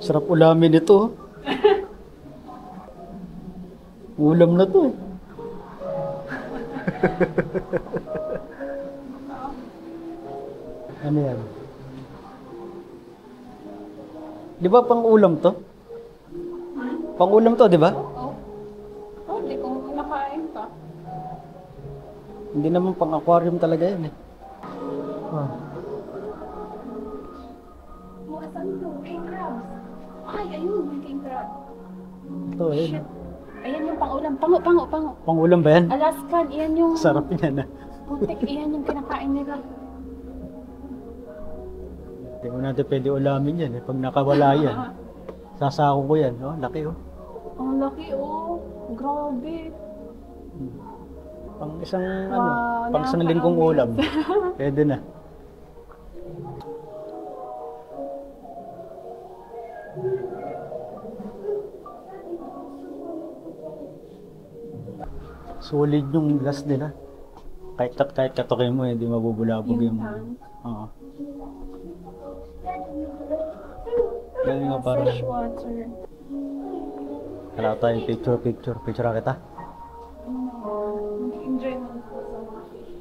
Sarap ulamin ito. Ulam na to. Ano yan? Di ba pang ulam to? Pang ulam to, di ba? Oh. Oh, hindi ko nakain pa. Hindi naman pang aquarium talaga yan eh. Oh. Asan to? King crabs. Ay, ayun, may king crab. Ito eh. Shit. Ayan yung pang-ulam. Pango. Pang ulam ba yan? Alaskan, iyan yung... Sarap yan ah. Putik, iyan yung kinakain nila. Hindi mo natin pwede ulamin yan eh. Pag nakawala yan, sasako ko yan. Oh, laki oh. Ang laki, oh. Grabe. Pang isang Wow, pang isang linggong ulam. Pwede na. Solid yung glass nila. Kahit katukin mo, hindi mabubulabog yung... Oo. Galing nga parang... Fresh water. Wala tayong picture. Picture kita. Enjoy mo po sa mga fish.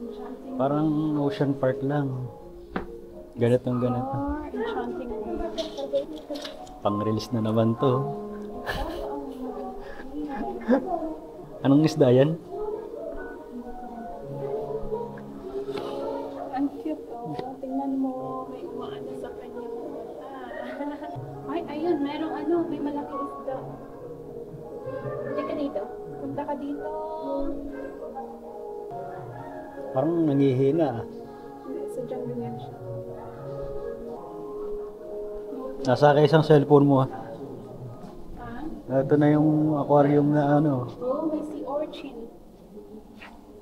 Enchanting. Parang ocean park lang. Ganito. Enchanting. Pang-release na naman to. Anong isda yan? Ang cute, oh. Tingnan mo, may umaano sa kanyang mata. Ay, ayun, merong may malaking isda. Hindi ka dito. Punta ka dito. Parang nangihina ah. Sadyang ganyan siya. Nasa ka isang cellphone mo ah. Ah? Ito na yung aquarium na ano. Oh, may sea urchin.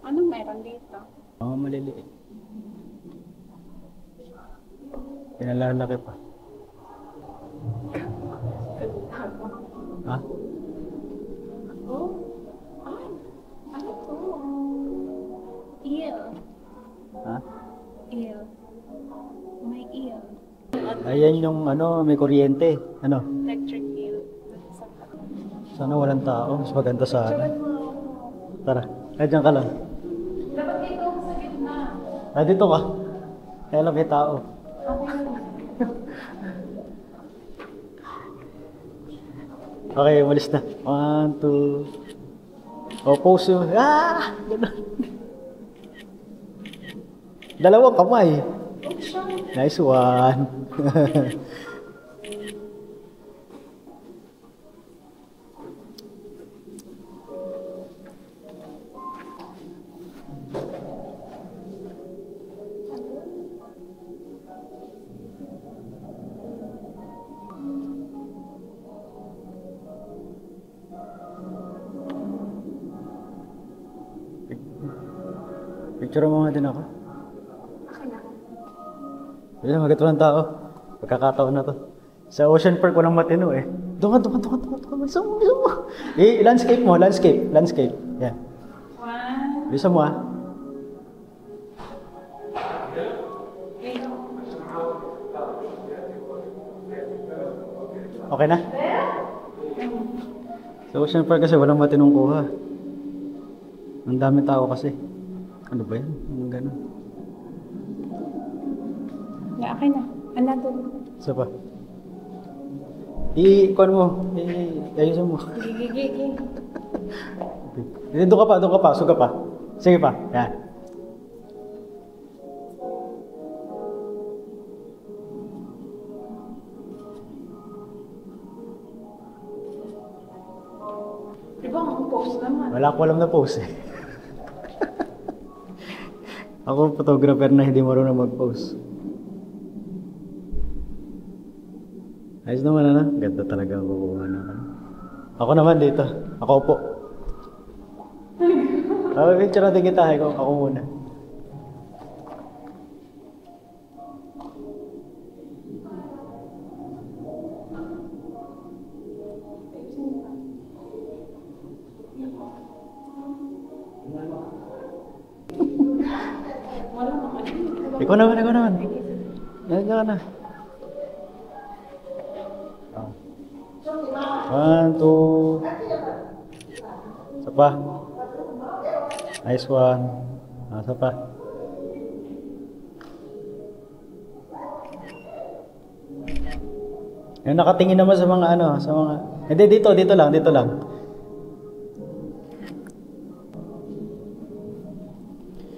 Anong meron dito? Mga maliliit. Pinalalaki pa. Ha? Oh, ay, ano to? Eel. Ha? Eel. May eel. Ayan yung may kuryente. Ano? Electric eel. Sana walang tao. Mas maganda sana. Tsagan mo. Tara. Diyan ka lang. Dapat ikaw sa gitna. Dito ka. Kaya lang may tao. Okay, umalis na. 1, 2. O, pose yun. Ah! Dalawang kamay. Nice one. Picture mo nga din ako. Bisa magkatuwa ng tao. Pagkakataon na to. Sa Ocean Park walang matino eh. Doon ka. Bisa mo. Landscape mo. Landscape. Yan. One. Bisa mo ah. Okay na? Sa Ocean Park kasi walang matinong kuha. Ang dami tao kasi. Ano ba yan? Ang gano'n. Yeah, okay na. Another. Isa pa. I-kuhan mo. Ayusin mo. Gigi. Doon ka pa. Suga pa. Sige pa. Yan. Diba ang post naman? Wala ko alam na pose eh. Ako photographer na hindi marunong mag-pose. Ayos naman Ganda talaga ang kukuha na. Ako naman dito. Ako po. Picture natin kita. Ako muna. Ikaw naman. Yan ka na. 1, 2. Isa pa. Nice one. Isa pa. Yung nakatingin naman sa mga ano, sa mga... Hindi, dito lang, dito lang.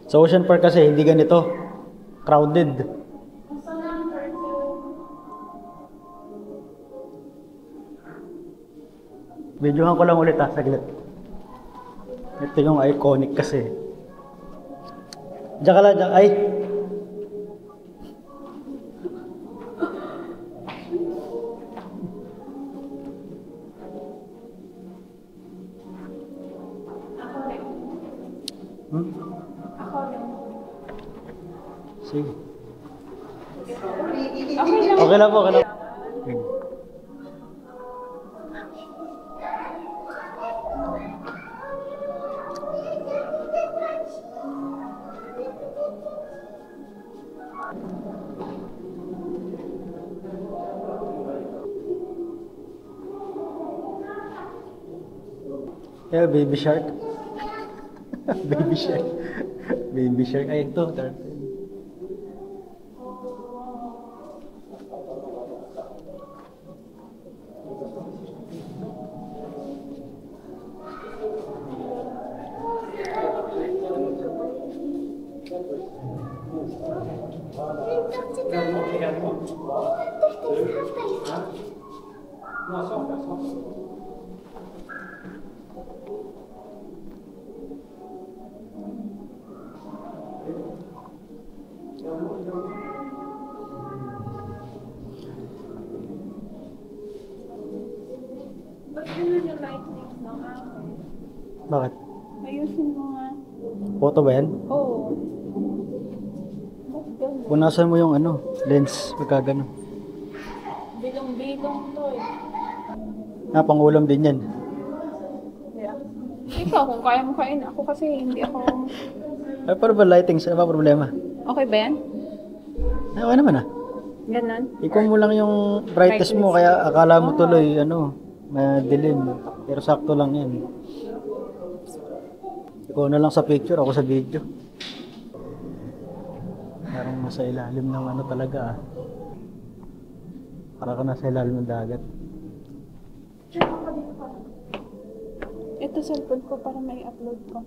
Sa Ocean Park kasi, hindi ganito. Crowded. Videohan ko lang ulit saglit. Ito yung iconic kasi. Diyan ka lang, diyan. Ay! Ako rin. Sige. Okay lang. Okay lang po, okay lang. Yeah, baby shark. Baby shark. Baby shark. Ay, ito. Turtle. Ba't ganun yung lightning ng akin? Bakit? Ayusin mo nga. Photo ba yan? Oo. Ba't ganun? Punasan mo yung ano, lens. Pagka gano'n. Bilong-bilong to eh. Pangulam din yan. Yeah. Ikaw, kung kaya mo kain. Ako kasi hindi ako... Ay, paano ba lighting? Ano ba problema? Okay ba yan? Ay, okay naman Ganon? Ikaw mo lang yung brightness mo, kaya akala mo tuloy, madilim. Pero sakto lang yan. Ikaw na lang sa picture, ako sa video. Parang nasa ilalim ng ano talaga Para ka nasa ilalim ng dagat. Ito cellphone ko para may upload ko.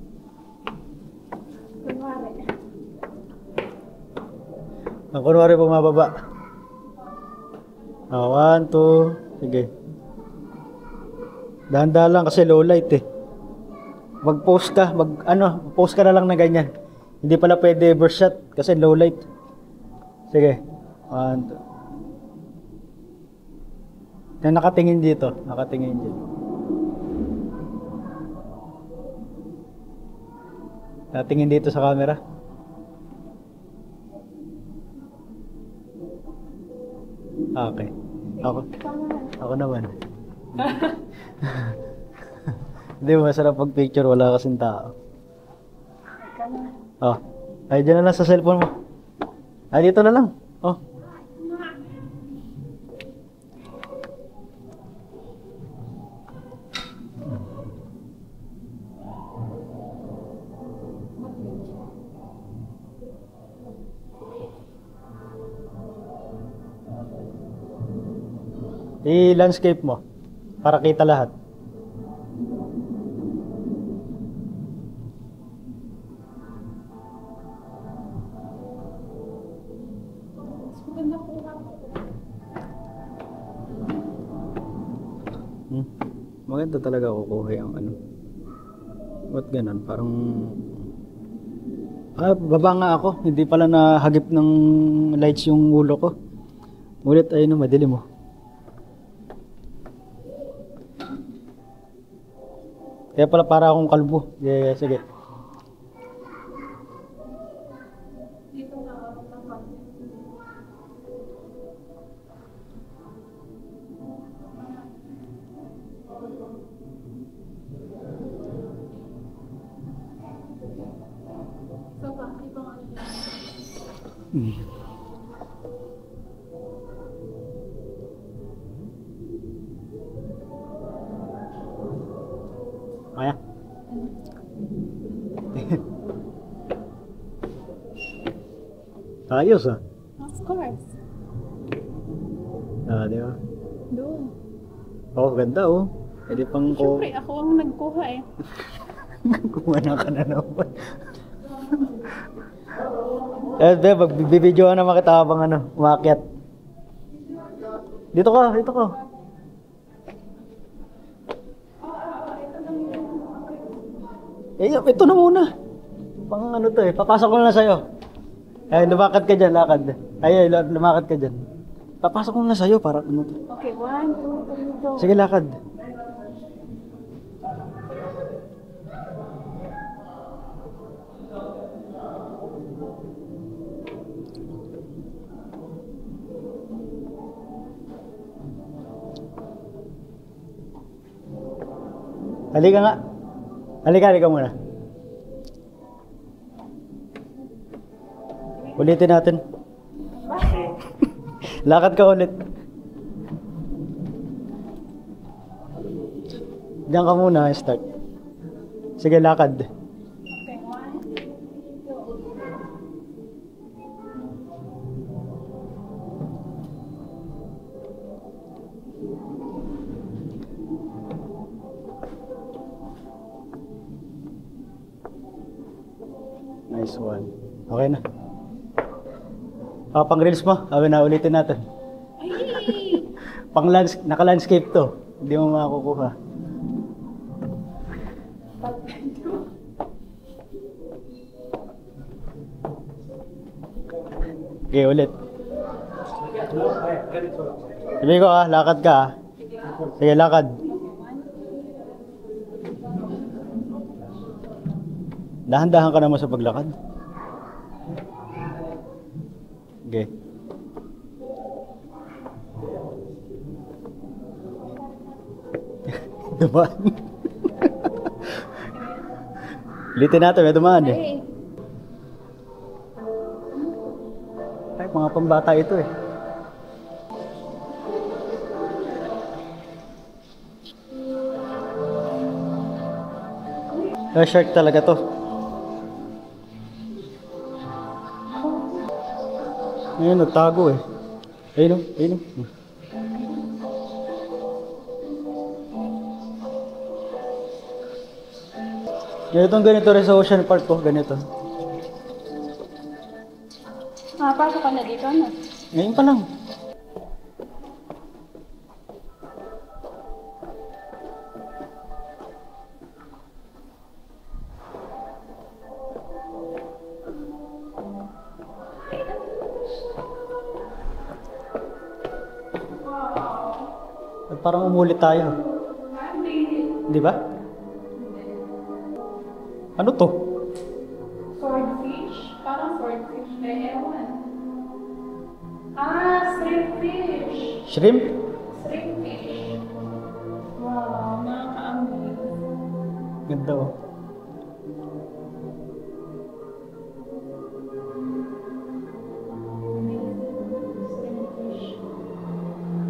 Kunwari. Kunwari bumababa. 1, 2. Sige. Dahan-dahan lang kasi low light eh. Mag-post ka, post ka na lang na ganyan. Hindi pala pwede burst shot kasi low light. Sige. 1, 2. Yan nakatingin dito, nakatingin dito. Nakatingin dito sa camera. Okay. Ako naman. Hindi mo masarap pag picture, wala kasing tao. Oh. Ay, dyan na lang sa cellphone mo. Ay, dito na lang. Oh. I-landscape mo para kita lahat. Maganda talaga kukuha yung ano. Ba't ganun? Parang baba nga ako. Hindi pala nahagip ng lights yung ulo ko. Ulit ayun na madilim mo. Kaya pala para akong kalbo. Yeah, sige. Kaya? Ayos ah. Of course. Ah, di ba? Doon. Oh, ganda oh. Pwede pang ko. Siyempre, ako ang nagkuha eh. Kumana ka na naman. Be, magbibidyoan naman kita habang umakyat. Dito ka, dito ka. Eh, ito na muna. Pang ano to eh, papasok ko na sa'yo. Ay, lumakad ka dyan, lakad. Ay, lumakad ka dyan. Papasok ko na sa'yo para ano to. Okay, 1, 2, 3, go. Sige, lakad. Halika nga. Halika muna. Ulitin natin. Lakad ka ulit. Diyan ka muna, start. Sige, lakad. Okay, 1, go. Nice one. Okay na. Pang reels mo. Okay na, ulitin natin. Ay! Naka-landscape to. Hindi mo makakukuha. Okay, ulit. Sabi ko lakad ka ah. Sige, lakad. Dahan-dahan ka naman sa paglakad. Okay. Dumaan. Ulitin natin, may dumaan eh. Ay! Ay, mga pambata ito eh. Shark talaga to. Ayun, nagtago eh. Ayun o, ayun o. Ganito rin sa Ocean Park ko, ganito. Pasok ka na dito, no? Ngayon pa lang. At parang umulit tayo. Di ba? Ano to? Swordfish? Parang swordfish na ewan. Shrimpfish. Shrimp? Shrimpfish. Wow, nakaka-amaze. Ganda oh. Shrimpfish.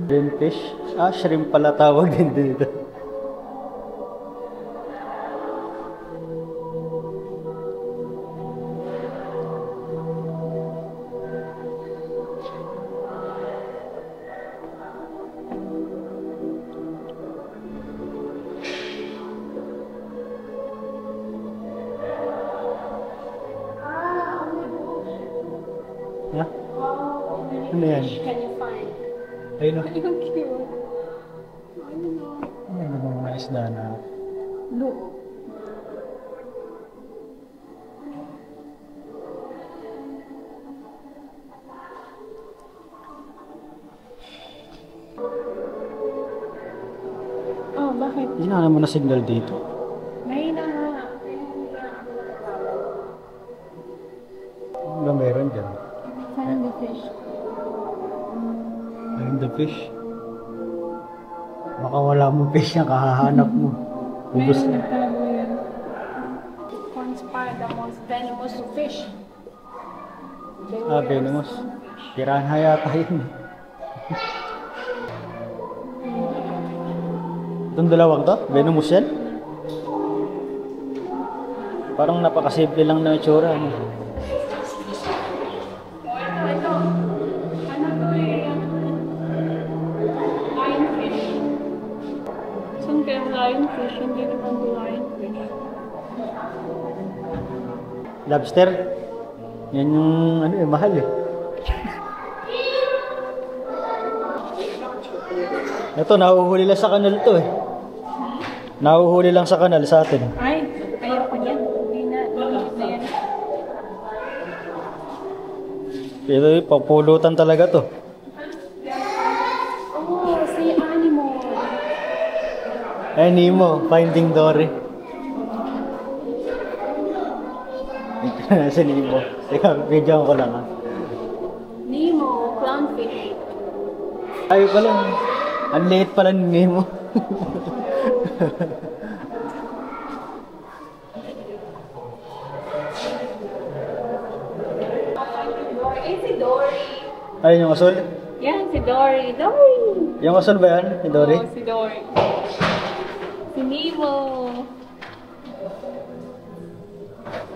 Shrimpfish? Ah, shrimp pala tawag din dito. Ha? Wow, many Ano yan? fish can you find? Ayun oh. Ang cute. Ano no? Ano ba mga isda na? Look. Oh, bakit? Hinahanap mo na signal dito. Mahina nga. Ano ba meron dyan? Find the fish. Find the fish. Baka wala mo fish yan, kahahanap mo. Ubus Meron na. nagtago yan. Conspire the most venomous fish. Ah, venomous. Piranha yata yun. Itong dalawang to? Venomous yan? Parang napakasimple lang na itsura. Ano? Ito. Ano to eh? Lionfish. Saan kaya lionfish? Hindi naman lionfish. Lobster? Yan yung ano eh, mahal eh. Ito, nahuhuli lang sa kanal to eh. Nahuhuli lang sa kanal sa atin. Ay, ayaw ko yan. Hindi na, limit na yan. Ito eh, papulutan talaga to. Oh, si Animo. Ay, Nemo, Finding Dory. Si Nemo. Teka, videoan ko lang ha. Nemo, clownfish. Ay pala, ang liit pala ni Nemo. Eh, si Dory. Ayun yung asul. Yan, si Dory. Dory! Yung asul ba yan? Si Dory? Oo, si Dory. Si Nemo.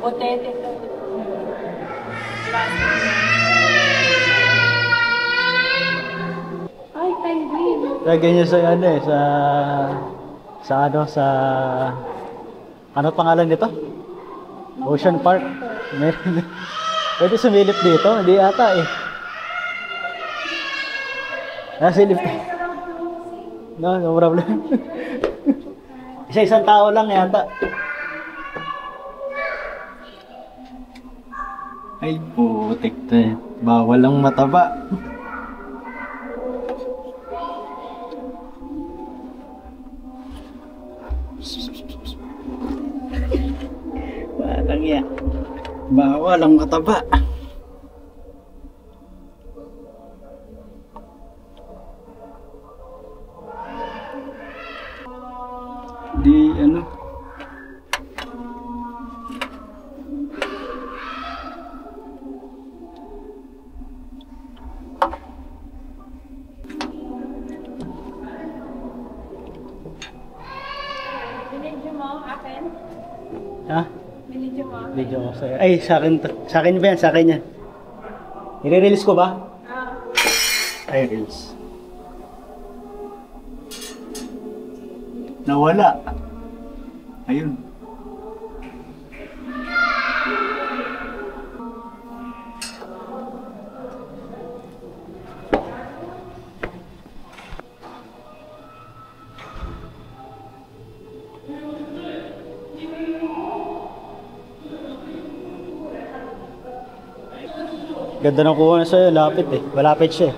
Botete to. Ay, penguin. Lagyan niya sa ano eh, sa ano pangalan nito? Ocean Park. Meron. Pwede sumilip dito, hindi ata eh. Silip. No, no problem. Isa-isang tao lang yata. Ay, putik to eh. Bawal ang mataba. Walang yan. Bawal ang mataba. Di ano. Binidyo mo, akin? Ha? Binidyo mo? Video ko sa'yo. Ay, sa akin to. Sa akin ba yan? Sa akin yan. I-release ko ba? Ay, reels. Nawala. Ayun. Ganda ng kuha na sa'yo, lapit eh. Malapit siya eh.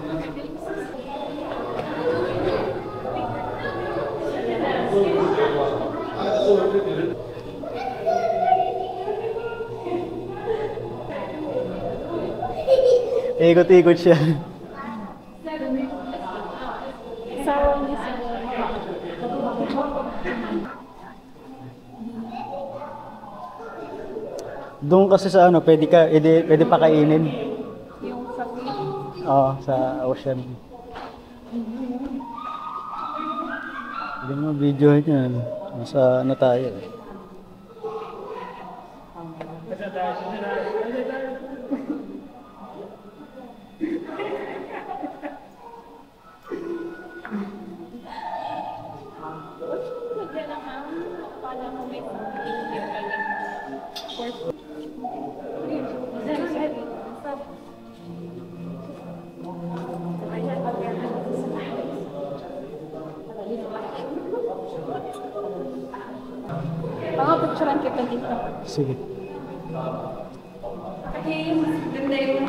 Ikot-ikot siya. Sawa niya si Doon kasi sa ano, pwede pa kainin. yung sabi. Oo, sa ocean. Hindi mo video niya. Nasa ano tayo eh. Magyan lang ha. Para mo may pag-ibig ka lang. Pangapicturan kita dito. Sige. Kasi mas ganda yung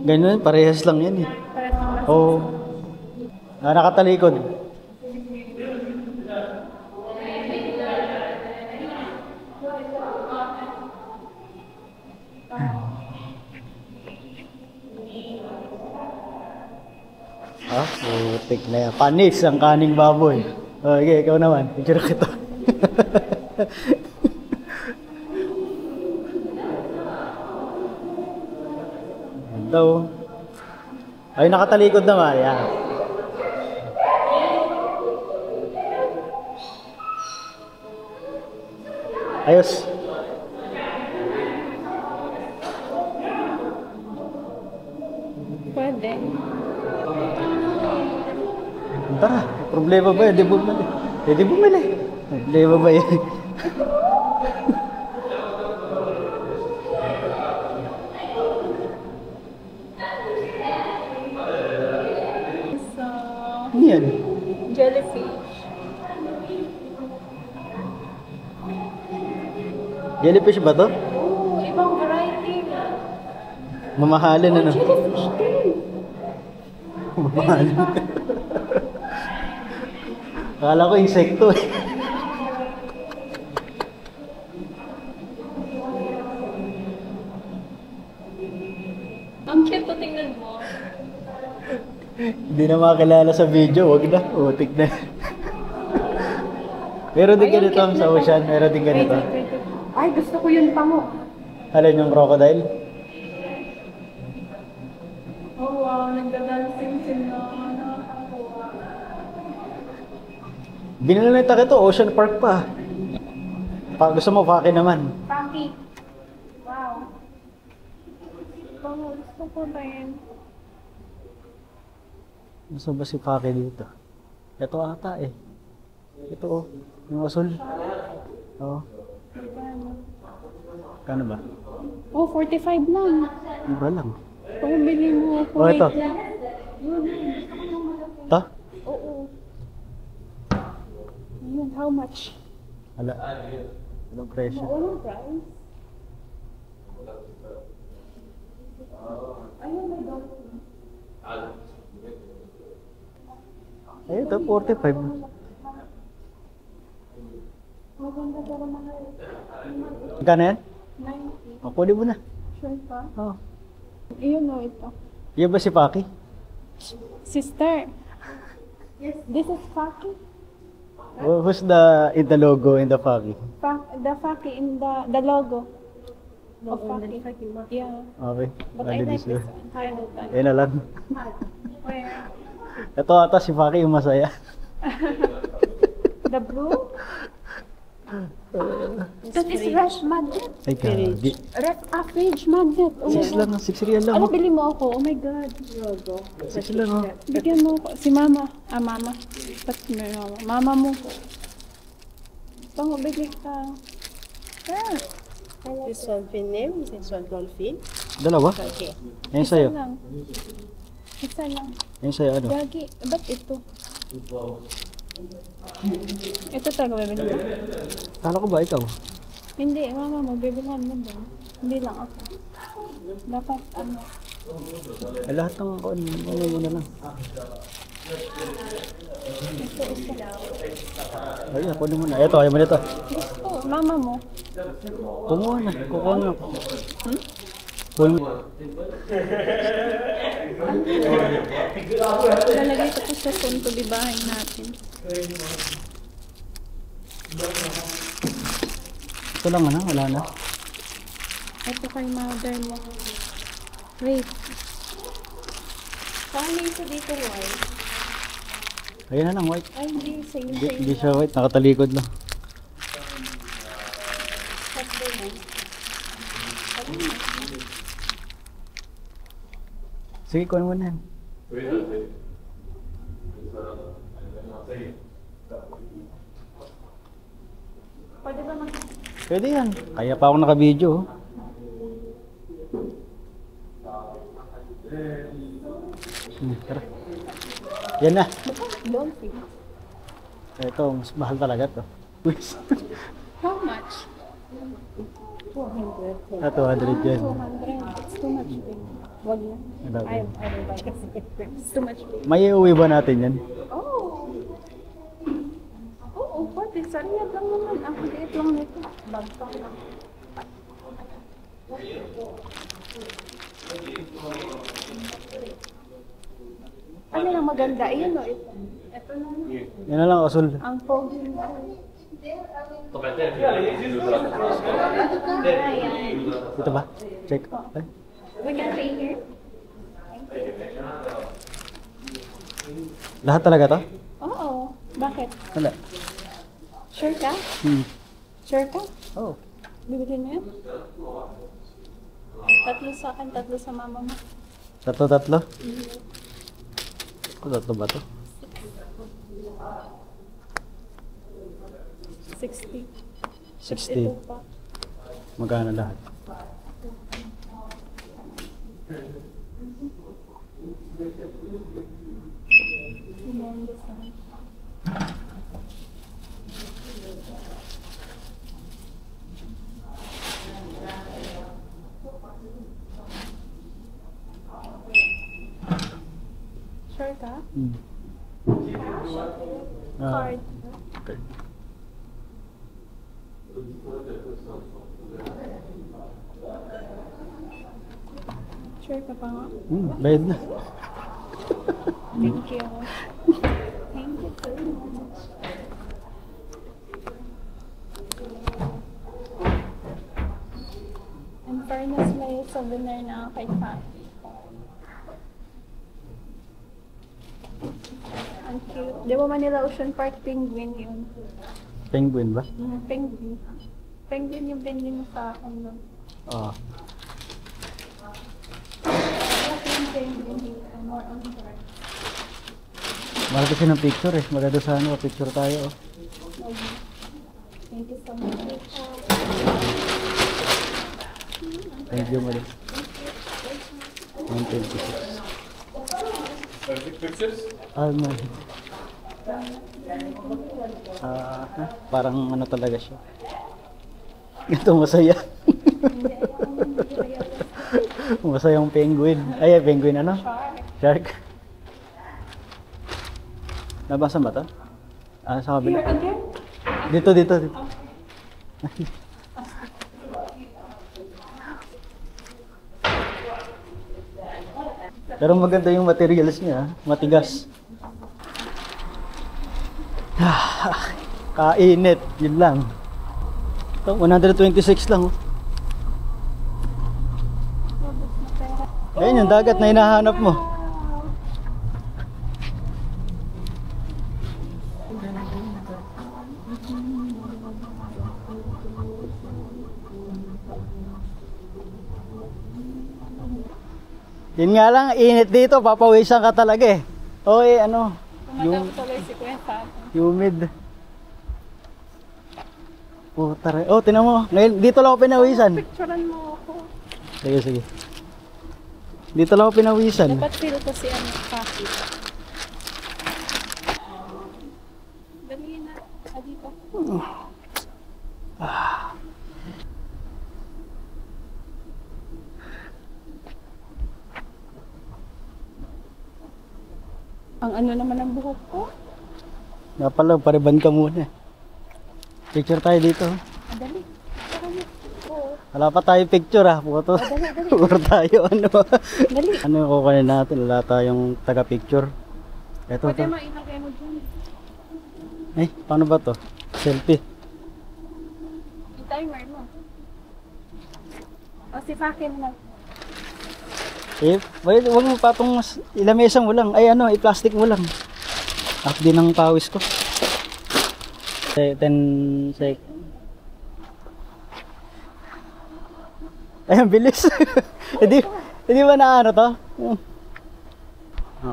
Ganyan, parehas lang yan eh. parang mga Oo. Nakatalikod. Ah, putik na yan. Panis ang kaning baboy. Okay, ikaw naman. Picture kita. Ito. Ay, nakatalikod naman. Yan. Ayos. Tara, problema ba yun? Di bumili. Eh, di bumili. Problema ba yun? So, Ano yan? jellyfish. Jellyfish ba to? Oh, ibang variety. Mamahalin ano? Jellyfish din. Mamahalin. Akala ko insekto eh. Ang cute to tingnan mo. Hindi na makakilala sa video, wag na. Utik na. Meron din ganito sa ocean, meron din ganito. Wait. Ay, gusto ko yun pango. Alin yung crocodile? Oh wow, nagda-dancing sila. Nakakakuha. Binili na ito ito, Ocean Park pa. Pa, gusto mo, Paki naman. Paki. Wow. Pango, gusto ko rin. Gusto ba si Paki dito? Ito ata eh. Ito oh, yung asul. Oo. Kano ba? Oh, 45 lang. Iba lang. Pumili mo ako. Oh, ito. Wait lang. Yun, gusto ko yung malaki. Ito? Oo. Ayun, how much? Wala. Anong presyo? Walang price. Ayun, may dolphin. Ay, ito, 45. Maganda pero mahal. Magkano yan? 90. O, kunin mo na. Sure ka? Oh. Ayun o, ito. Yan ba si Paki? Sister. Yes. This is Faki. Who's in the logo in the Paki? The Faki in the logo. Of Faki. Yeah. Okay. But I like Malinis this na. one. Hamilton. Yan na lang. Where? Ito ata si Paki yung masaya. The blue? That is Rush Magnet. Ay, kagi. Fridge Magnet. Oh, 6 lang, 6 real lang. ano, bili mo ako? Oh my God. 6 lang, oh. Bigyan mo ako. Si Mama. Mama. Ba't si Mama? Mama mo. Pango, bigay ka. Ah. This one name, this one dolphin. Dalawa? Okay. Yan Isa sa'yo. lang. Isa lang. Yan sa'yo, ano? Gagi. Ba't ito? Ito talaga bibili mo? Kala ko ba ikaw? Hindi, Mama mo. Bibilhan mo din. Hindi lang ako. Dapat ano. Ay, lahat ng ano mo na lang. Ito. Ay, kunin mo na. Ito, ayaw mo nito. Gusto. Mama mo. Kumuha na. Kukuha na. Kunin mo. Lalagay ko po sa punto bibahay natin. Ito lang, ano? Wala na. Ito kay mother mo. Wait. Paano ito dito, white? Ayan na lang, white. Ay, hindi. Sa'yo, Hindi siya white. Nakatalikod lang. Sige, kunin mo na yan. Pwede ba mag... Pwede yan. Kaya pa ako naka-video. Oh. Tara. Yan na. Dolphin. Ito, mas mahal talaga to. How much? 200. 200 yan. 200. It's too much big. Wag na. Wala ba? I don't buy it. It's too much big. May iuwi ba natin yan? Oh! Oo, pwede. Sariyad lang naman. Ang liit lang nito. Bagtang lang. Ano lang maganda? Ayun o. Ito lang. Yan na lang, asul. Ang pogi mo. Ito ba? Check. Ay. We can pay here? Lahat talaga to? Oo. Bakit? Wala. Sure ka? Sure ka? Oh. Bibigyan mo yan? Tatlo sa akin, tatlo sa mama mo. Tatlo? Tatlo ba to? $60. 60. Ito pa. Magkano lahat? Humongous na. Sure ka? Hmm. Ah, Card. okay. Sure ka pa nga? Bayad na. Thank you. Thank you so much. In fairness, may souvenir na kay Papi. Ang cute. Di ba Manila Ocean Park penguin yun? Penguin ba? Penguin. Penguin yung binili mo sa akin. No? Oo. Yung penguin dito. More on park. Mahal kasi ng picture eh. Maganda sana picture tayo. Oh. Thank you so much. Thank you, Mali. 126. Man. Parang ano talaga siya. Ito masaya. Masayang penguin. Ay, penguin ano? Shark. Nabasa ba ito? Sa kabila. Dito. Pero maganda yung materials niya, matigas. Kainit, yun lang. Ito, 126 lang. Oh. Ayun yung dagat na hinahanap mo. Yun nga lang, init dito, papawisan ka talaga eh. Okay, ano, Tumatang tuloy si Kuya sa akin. humid. Puta rin. Oh, tinan mo. Ngayon, dito lang ako pinawisan. Picturean mo ako. Sige. Dito lang ako pinawisan. Dapat feel ko si Papi. Dali na. Dito. Ang ano naman ang buhok ko? Nga pala, pariban ka muna. Picture tayo dito. Dali. Dali. Oo. Wala pa tayo picture ah. Photo. Puro tayo ano. Dali. Ano yung kukunin natin? Wala tayong taga-picture. Ito Pwede to. mailagay mo dyan. Eh, paano ba to? Selfie. Yung timer mo. O si Fakin na. Eh, wag mo patong ilamesa mo lang. Ay ano, i-plastic mo lang. Up din ang pawis ko. 10 sec. Ay, ang bilis. Hindi ba na ano to?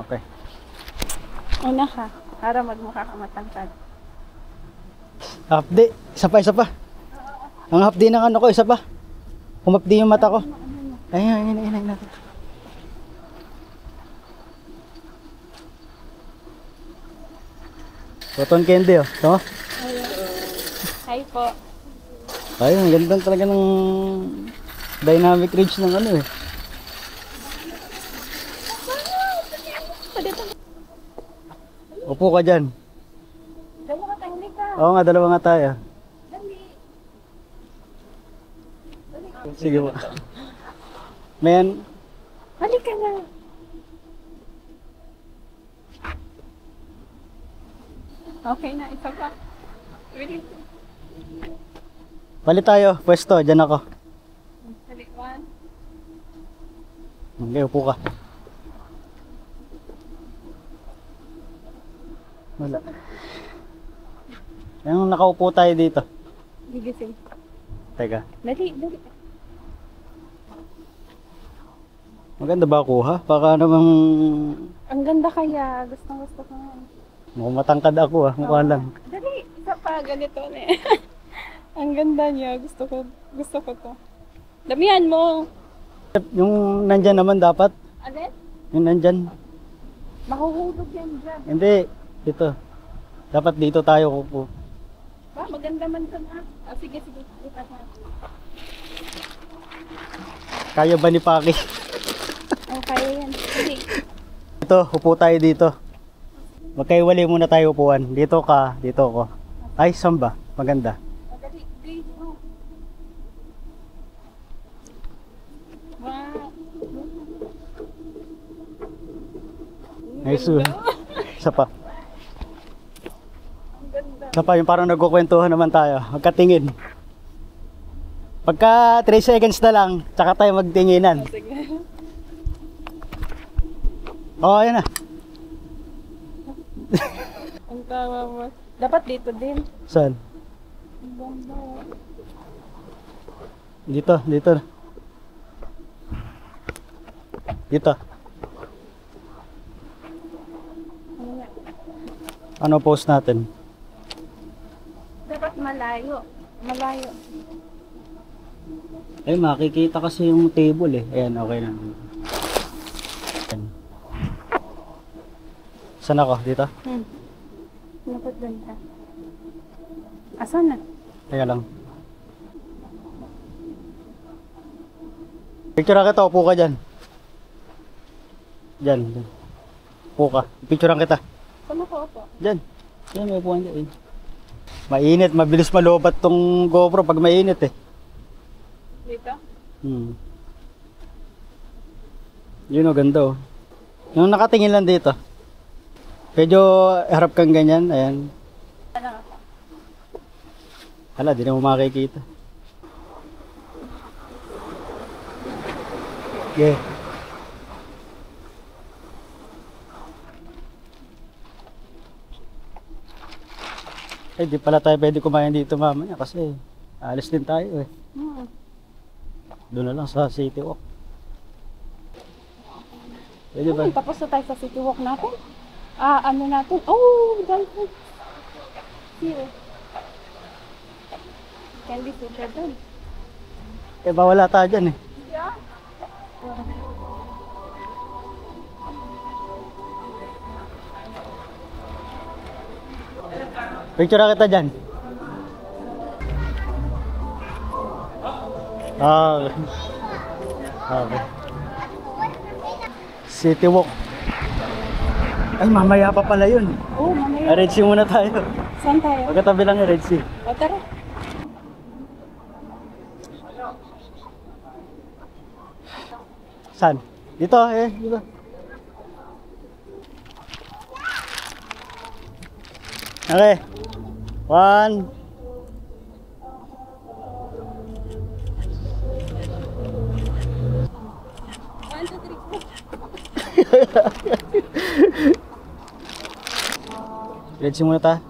Okay. Una ka. Para magmukha ka matangkad. Hapdi. Isa pa. Ang hapdi ng ano ko, isa pa. Humapdi yung mata ko. Ayun. Cotton candy oh. Tama? Hi po. Ayun, ganda talaga ng dynamic range ng ano eh. Upo ka dyan. Dalawa ka, hindi ka. Oo nga, dalawa nga tayo. Dali. Sige po. Men, Balik ka na. Okay na, isa pa. Really? palit tayo. Pwesto, dyan ako. Dali, one. Okay, upo ka. Wala. Yung nakaupo tayo dito. Gigising. Teka, Dali. maganda ba kuha? Baka namang... Ang ganda kaya. Gusto ko nga. Mukhang matangkad ako ah, mukha lang. Dali, isa pa, ganito na eh. Ang ganda niya, gusto ko to. Damihan mo. Yung nandyan naman dapat. Alin? Yung nandyan. Mahuhulog yan dyan. Hindi. Dito. Dapat dito tayo kuko. Ba, maganda man ka na. Ah, sige, lipat na. Kaya ba ni Paki? Oh, kaya yan. Sige. Dito, upo tayo dito. Magkaiwalay muna tayo upuan. Dito ka, dito ako. Ay, samba. Maganda. Dali, please. Oh. Wow. Nice. Isa pa. Ang ganda. Isa pa, yung parang nagkukwentuhan naman tayo. Magkatingin. Pagka 3 seconds na lang, tsaka tayo magtinginan. Sige. Oo, oh, ayan na. Ang tawa mo. Dapat dito din. Saan? Ang ganda. Dito, dito. Dito. Ano nga? Ano post natin? Dapat malayo. Malayo. Eh, makikita kasi yung table eh. Ayan, okay na. Ayan. Saan ako? Dito? Dapat ganda. Asan na? Kaya lang. Picture kita, upo ka dyan. Dyan, dyan. Upo ka. Picture kita. Saan ako po? Dyan. Dyan, may upuan dyan. Mainit, mabilis malobat tong GoPro pag mainit eh. Dito? Yun o, ganda oh. Yung nakatingin lang dito. Medyo harap kang ganyan, ayan. Ano ako? Hala, di na mo makikita. Okay. Eh, di pala tayo pwede kumain dito mamaya kasi alis din tayo eh. Doon na lang sa City Walk. Pwede ba? Tapos na tayo sa city walk natin. Ah, ano natin? Oh, dolphin. Here. Can be picture doon. Eh, bawala tayo dyan eh. Yeah. Picture na kita dyan. Ah, okay. Okay. City Walk. Ay, mamaya pa pala yun. Oh, mamaya. Red Sea muna tayo. Saan tayo? Pagkatabi lang yung Red Sea. O, tara. Saan? Dito eh, dito. Okay. 1. Red Sea muna tayo.